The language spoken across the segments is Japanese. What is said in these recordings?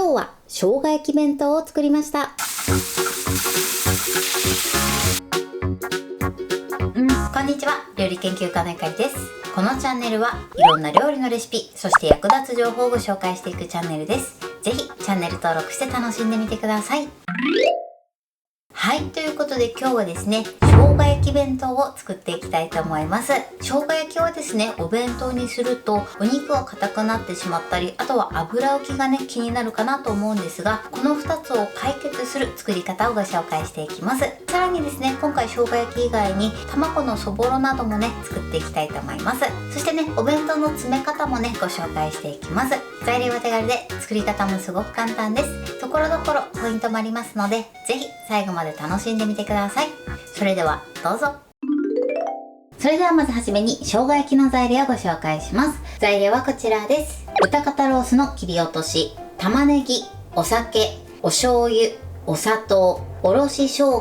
今日は生姜焼き弁当を作りました。こんにちは、料理研究家のゆかりです。このチャンネルはいろんな料理のレシピ、そして役立つ情報をご紹介していくチャンネルです。ぜひチャンネル登録して楽しんでみてください。はい、ということで今日はですね、生姜焼き弁当を作っていきたいと思います。生姜焼きはですね、お弁当にするとお肉が硬くなってしまったり、あとは油浮きがね、気になるかなと思うんですが、この2つを解決する作り方をご紹介していきます。さらにですね、今回生姜焼き以外に卵のそぼろなどもね、作っていきたいと思います。そしてね、お弁当の詰め方もね、ご紹介していきます。材料は手軽で、作り方もすごく簡単です。ところどころポイントもありますので、ぜひ最後まで楽しんでみてください。それではどうぞ。それではまずはじめに生姜焼きの材料をご紹介します。材料はこちらです。豚肩ロースの切り落とし、玉ねぎ、お酒、お醤油、お砂糖、おろし生姜、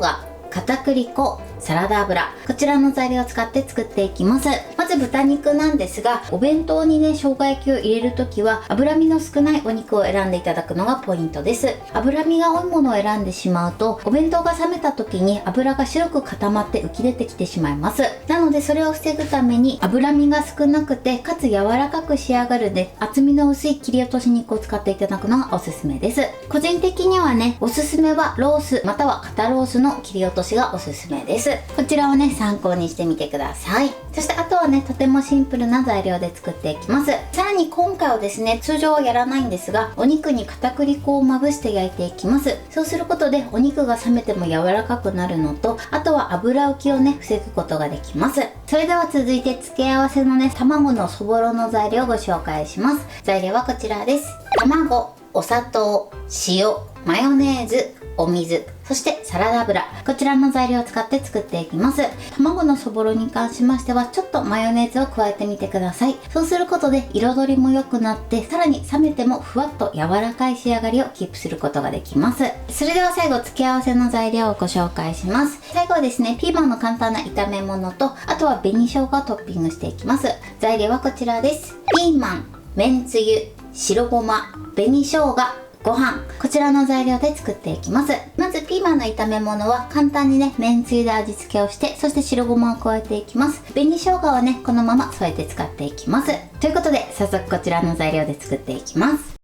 片栗粉、サラダ油、こちらの材料を使って作っていきます。まず豚肉なんですが、お弁当にね、生姜焼きを入れるときは脂身の少ないお肉を選んでいただくのがポイントです。脂身が多いものを選んでしまうと、お弁当が冷めた時に油が白く固まって浮き出てきてしまいます。なのでそれを防ぐために脂身が少なくてかつ柔らかく仕上がるで、厚みの薄い切り落とし肉を使っていただくのがおすすめです。個人的にはね、おすすめはロースまたは肩ロースの切り落としがおすすめです。こちらをね、参考にしてみてください。そしてあとはね、とてもシンプルな材料で作っていきます。さらに今回はですね、通常はやらないんですが、お肉に片栗粉をまぶして焼いていきます。そうすることでお肉が冷めても柔らかくなるのと、あとは油浮きをね、防ぐことができます。それでは続いて付け合わせのね、卵のそぼろの材料をご紹介します。材料はこちらです。卵、お砂糖、塩、マヨネーズ、お水、そしてサラダ油、こちらの材料を使って作っていきます。卵のそぼろに関しましてはちょっとマヨネーズを加えてみてください。そうすることで彩りも良くなって、さらに冷めてもふわっと柔らかい仕上がりをキープすることができます。それでは最後、付け合わせの材料をご紹介します。最後はですね、ピーマンの簡単な炒め物と、あとは紅生姜をトッピングしていきます。材料はこちらです。ピーマン、めんつゆ、白ごま、紅生姜、ご飯、こちらの材料で作っていきます。まずピーマンの炒め物は簡単にね、めんつゆで味付けをして、そして白ごまを加えていきます。紅生姜はね、このまま添えて使っていきます。ということで早速こちらの材料で作っていきます。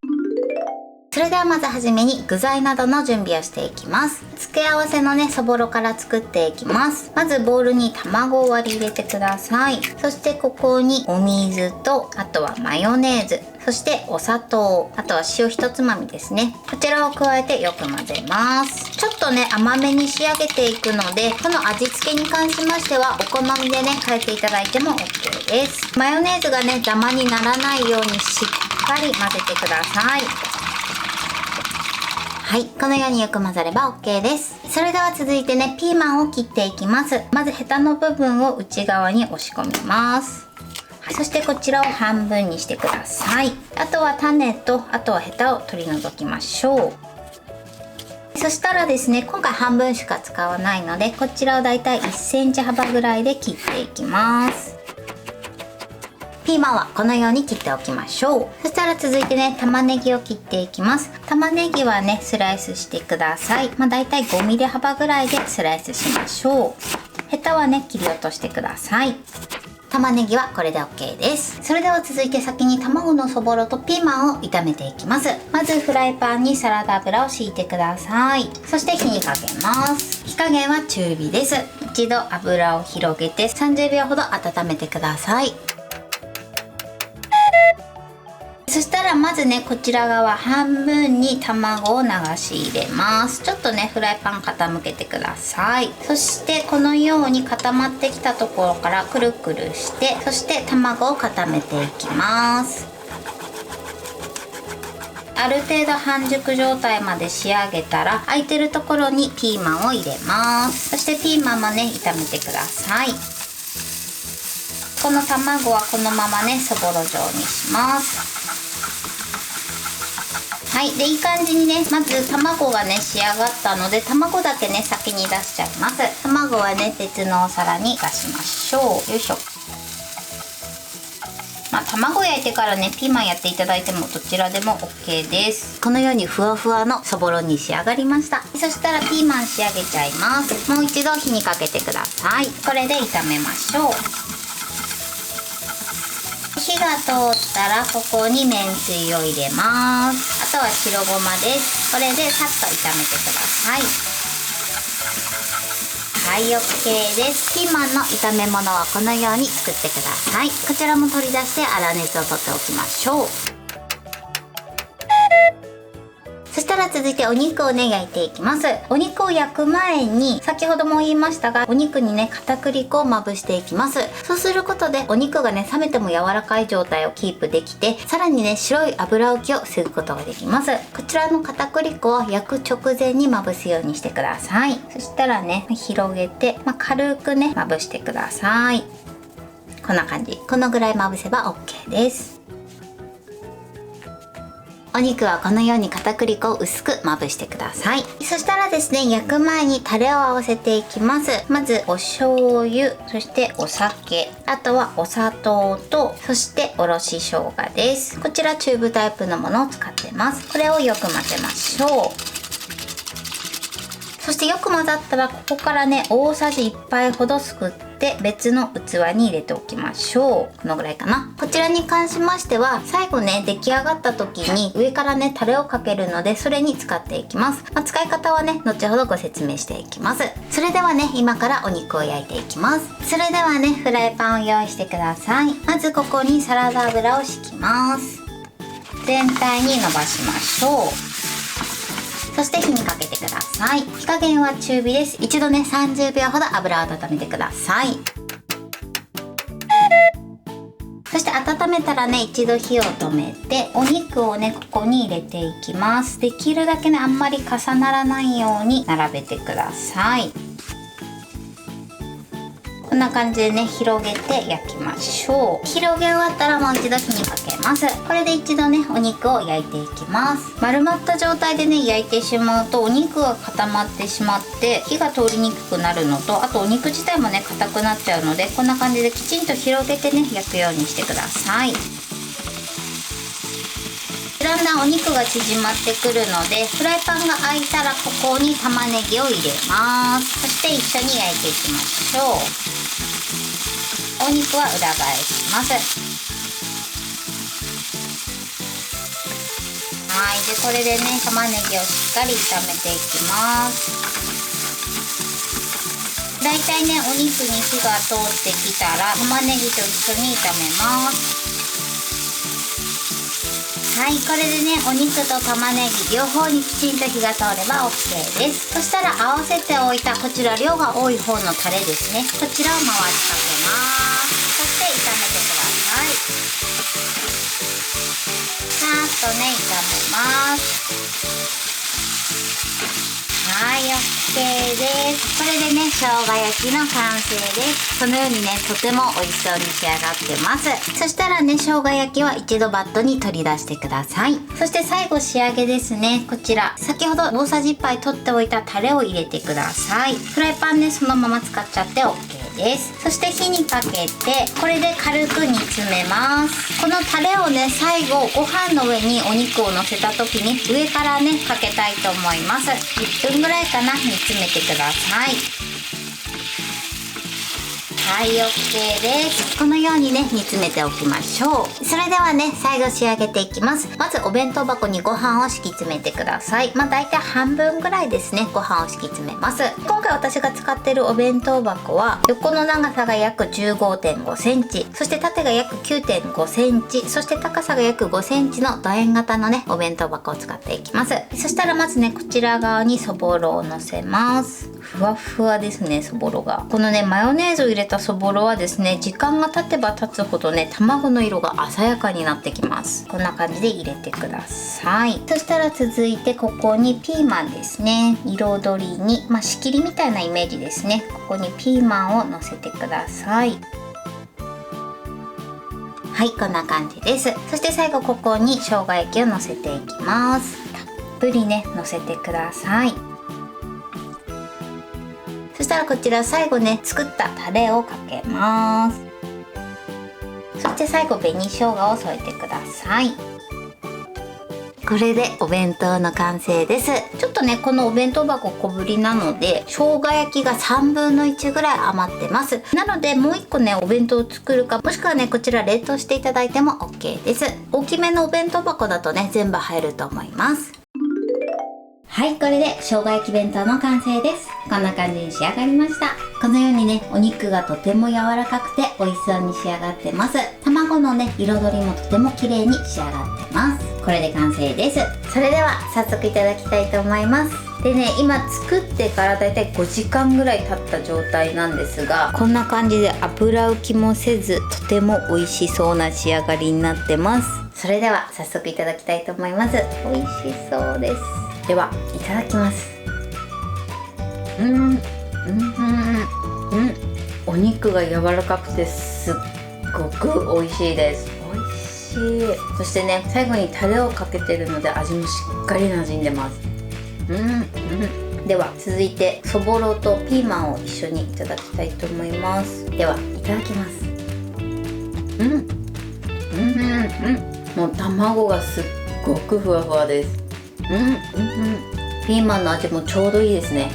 それではまずはじめに具材などの準備をしていきます。付け合わせのね、そぼろから作っていきます。まずボウルに卵を割り入れてください。そしてここにお水と、あとはマヨネーズ、そしてお砂糖、あとは塩一つまみですね。こちらを加えてよく混ぜます。ちょっとね、甘めに仕上げていくので、この味付けに関しましてはお好みでね、変えていただいても OK です。マヨネーズがね、ダマにならないようにしっかり混ぜてください。はい、このようによく混ざれば OK です。それでは続いてね、ピーマンを切っていきます。まずヘタの部分を内側に押し込みます。そしてこちらを半分にしてください。あとは種と、あとはヘタを取り除きましょう。そしたらですね、今回半分しか使わないので、こちらをだいたい1センチ幅ぐらいで切っていきます。ピーマンはこのように切っておきましょう。そしたら続いてね、玉ねぎを切っていきます。玉ねぎはね、スライスしてください。だいたい5ミリ幅ぐらいでスライスしましょう。ヘタはね、切り落としてください。玉ねぎはこれで OK です。それでは続いて先に卵のそぼろとピーマンを炒めていきます。まずフライパンにサラダ油を敷いてください。そして火にかけます。火加減は中火です。一度油を広げて30秒ほど温めてください。そしたらまずね、こちら側半分に卵を流し入れます。ちょっとね、フライパン傾けてください。そしてこのように固まってきたところからくるくるして、そして卵を固めていきます。ある程度半熟状態まで仕上げたら、空いてるところにピーマンを入れます。そしてピーマンもね、炒めてください。この卵はこのままね、そぼろ状にします。はい、でいい感じにね、まず卵がね仕上がったので、卵だけね先に出しちゃいます。卵はね別のお皿に出しましょう。よいしょ。卵焼いてからねピーマンやっていただいてもどちらでも OK です。このようにふわふわのそぼろに仕上がりました。そしたらピーマン仕上げちゃいます。もう一度火にかけてください。これで炒めましょう。火が通ったらここにめんつゆを入れます。あとは白ごまです。これでさっと炒めてください。はい、 OK です。ピーマンの炒め物はこのように作ってください。こちらも取り出して粗熱を取っておきましょう。そしたら続いてお肉をね焼いていきます。お肉を焼く前に先ほども言いましたが、お肉にね片栗粉をまぶしていきます。そうすることでお肉がね冷めても柔らかい状態をキープできて、さらにね白い油浮きを防ぐことができます。こちらの片栗粉は焼く直前にまぶすようにしてください。そしたらね広げて、軽くねまぶしてください。こんな感じ、このぐらいまぶせば OK です。お肉はこのように片栗粉を薄くまぶしてください。そしたらですね、焼く前にタレを合わせていきます。まずお醤油、そしてお酒、あとはお砂糖と、そしておろし生姜です。こちらチューブタイプのものを使ってます。これをよく混ぜましょう。そしてよく混ざったらここからね大さじ1杯ほどすくって別の器に入れておきましょう。このぐらいかな。こちらに関しましては最後ね出来上がった時に上からねタレをかけるのでそれに使っていきます。使い方はね後ほどご説明していきます。それではね今からお肉を焼いていきます。それではねフライパンを用意してください。まずここにサラダ油を敷きます。全体に伸ばしましょう。そして火にかけてください。火加減は中火です。一度ね30秒ほど油を温めてください。そして温めたらね一度火を止めてお肉をねここに入れていきます。できるだけねあんまり重ならないように並べてください。こんな感じでね広げて焼きましょう。広げ終わったらもう一度火にかけます。これで一度ねお肉を焼いていきます。丸まった状態でね焼いてしまうとお肉が固まってしまって火が通りにくくなるのと、あとお肉自体もね硬くなっちゃうので、こんな感じできちんと広げてね焼くようにしてください。だんだんお肉が縮まってくるのでフライパンが空いたらここに玉ねぎを入れます。そして一緒に焼いていきましょう。お肉は裏返します。はい、でこれでね玉ねぎをしっかり炒めていきます。だいたいねお肉に火が通ってきたら玉ねぎと一緒に炒めます。はい、これでねお肉と玉ねぎ両方にきちんと火が通れば OK です。そしたら合わせておいたこちら量が多い方のタレですね、こちらを回しかけます。そして炒めてください。さーっとね炒めます。はい、 OK です。これでね生姜焼きの完成です。このようにねとても美味しそうに仕上がってます。そしたらね生姜焼きは一度バットに取り出してください。そして最後仕上げですね、こちら先ほど大さじ1杯取っておいたタレを入れてください。フライパンねそのまま使っちゃって OK です。そして火にかけてこれで軽く煮詰めます。このタレをね最後ご飯の上にお肉を乗せた時に上からねかけたいと思います。1分ぐらいかな煮詰めてください。はい、 OK です。このようにね煮詰めておきましょう。それではね最後仕上げていきます。まずお弁当箱にご飯を敷き詰めてください。だいたい半分ぐらいですねご飯を敷き詰めます。今回私が使っているお弁当箱は横の長さが約 15.5 センチ、そして縦が約 9.5 センチ、そして高さが約5センチの楕円型のねお弁当箱を使っていきます。そしたらまずねこちら側にそぼろをのせます。ふわふわですねそぼろが。このねマヨネーズを入れたそぼろはですね時間が経てば経つほどね卵の色が鮮やかになってきます。こんな感じで入れてください。そしたら続いてここにピーマンですね、彩りに仕切りみたいなイメージですね。ここにピーマンをのせてください。はい、こんな感じです。そして最後ここに生姜焼きをのせていきます。たっぷりねのせてください。そしたらこちら最後ね作ったタレをかけます。そして最後紅生姜を添えてください。これでお弁当の完成です。ちょっとねこのお弁当箱小ぶりなので生姜焼きが3分の1ぐらい余ってます。なのでもう1個ねお弁当を作るか、もしくはねこちら冷凍していただいても OK です。大きめのお弁当箱だとね全部入ると思います。はい、これで生姜焼き弁当の完成です。こんな感じに仕上がりました。このようにねお肉がとても柔らかくて美味しそうに仕上がってます。卵のね彩りもとても綺麗に仕上がってます。これで完成です。それでは早速いただきたいと思います。でね今作ってからだいたい5時間ぐらい経った状態なんですが、こんな感じで油浮きもせずとても美味しそうな仕上がりになってます。それでは早速いただきたいと思います。美味しそうです。ではいただきます。お肉が柔らかくてすっごく美味しいです。美味しい。そしてね最後にタレをかけてるので味もしっかり馴染んでます。では続いてそぼろとピーマンを一緒にいただきたいと思います。ではいただきます。もう卵がすっごくふわふわです。ピーマンの味もちょうどいいですね。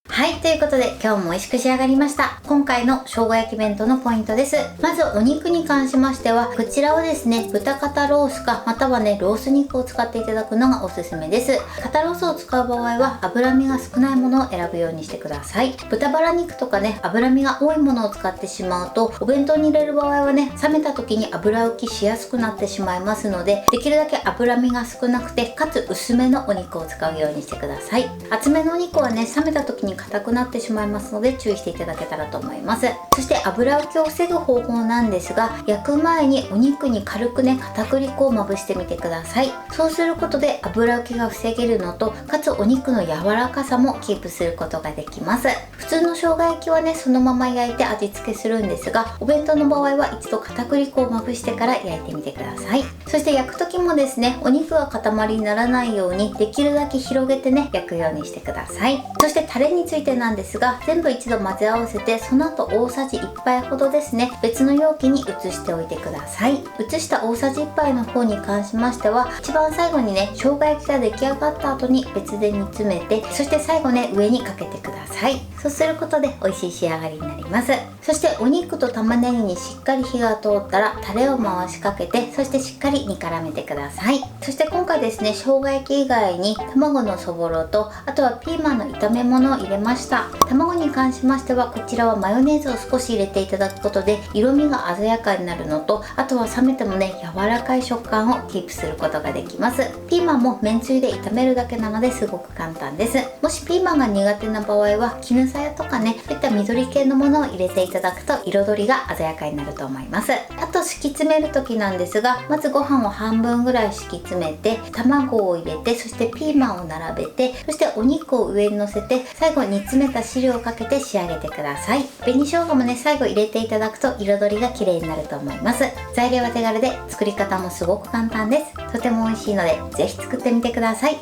はい、ということで今日も美味しく仕上がりました。今回の生姜焼き弁当のポイントです。まずお肉に関しましてはこちらをですね豚肩ロースかまたはねロース肉を使っていただくのがおすすめです。肩ロースを使う場合は脂身が少ないものを選ぶようにしてください。豚バラ肉とかね脂身が多いものを使ってしまうとお弁当に入れる場合はね冷めた時に油浮きしやすくなってしまいますので、できるだけ脂身が少なくてかつ薄めのお肉を使うようにしてください。厚めのお肉はね冷めた時に硬くなってしまいますので注意していただけたらと思います。そして油浮きを防ぐ方法なんですが、焼く前にお肉に軽くね片栗粉をまぶしてみてください。そうすることで油浮きが防げるのとかつお肉の柔らかさもキープすることができます。普通の生姜焼きはねそのまま焼いて味付けするんですが、お弁当の場合は一度片栗粉をまぶしてから焼いてみてください。そして焼く時もですねお肉が塊にならないようにできるだけ広げてね焼くようにしてください。そしてタレについてなんですが、全部一度混ぜ合わせてその後大さじ1杯ほどですね別の容器に移しておいてください。移した大さじ1杯の方に関しましては一番最後にね生姜焼きが出来上がった後に別で煮詰めて、そして最後ね上にかけてください。そうすることで美味しい仕上がりになります。そしてお肉と玉ねぎにしっかり火が通ったらタレを回しかけて、そしてしっかり煮絡めてください。そして今回ですね生姜焼き以外に卵のそぼろとあとはピーマンの炒め物を入れました。卵に関しましてはこちらはマヨネーズを少し入れていただくことで色味が鮮やかになるのと、あとは冷めてもね柔らかい食感をキープすることができます。ピーマンもめんつゆで炒めるだけなのですごく簡単です。もしピーマンが苦手な場合は絹さやとかねそういった緑系のものを入れていただくと彩りが鮮やかになると思います。あと敷き詰める時なんですが、まずご飯を半分ぐらい敷き詰めて卵を入れて、そしてピーマンを並べて、そしてお肉を上に乗せて最後煮詰めた汁をかけて仕上げてください。紅生姜もね最後入れていただくと彩りが綺麗になると思います。材料は手軽で作り方もすごく簡単です。とても美味しいのでぜひ作ってみてください。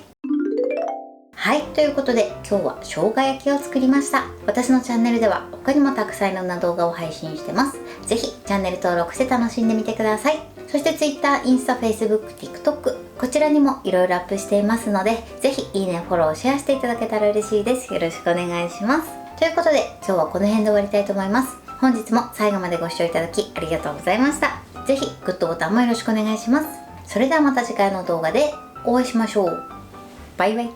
はい、ということで今日は生姜焼きを作りました。私のチャンネルでは他にもたくさんいろんな動画を配信してます。ぜひチャンネル登録して楽しんでみてください。そして Twitter、インスタ、Facebook、TikTok こちらにもいろいろアップしていますので、ぜひいいね、フォロー、シェアしていただけたら嬉しいです。よろしくお願いします。ということで今日はこの辺で終わりたいと思います。本日も最後までご視聴いただきありがとうございました。ぜひグッドボタンもよろしくお願いします。それではまた次回の動画でお会いしましょう。バイバイ。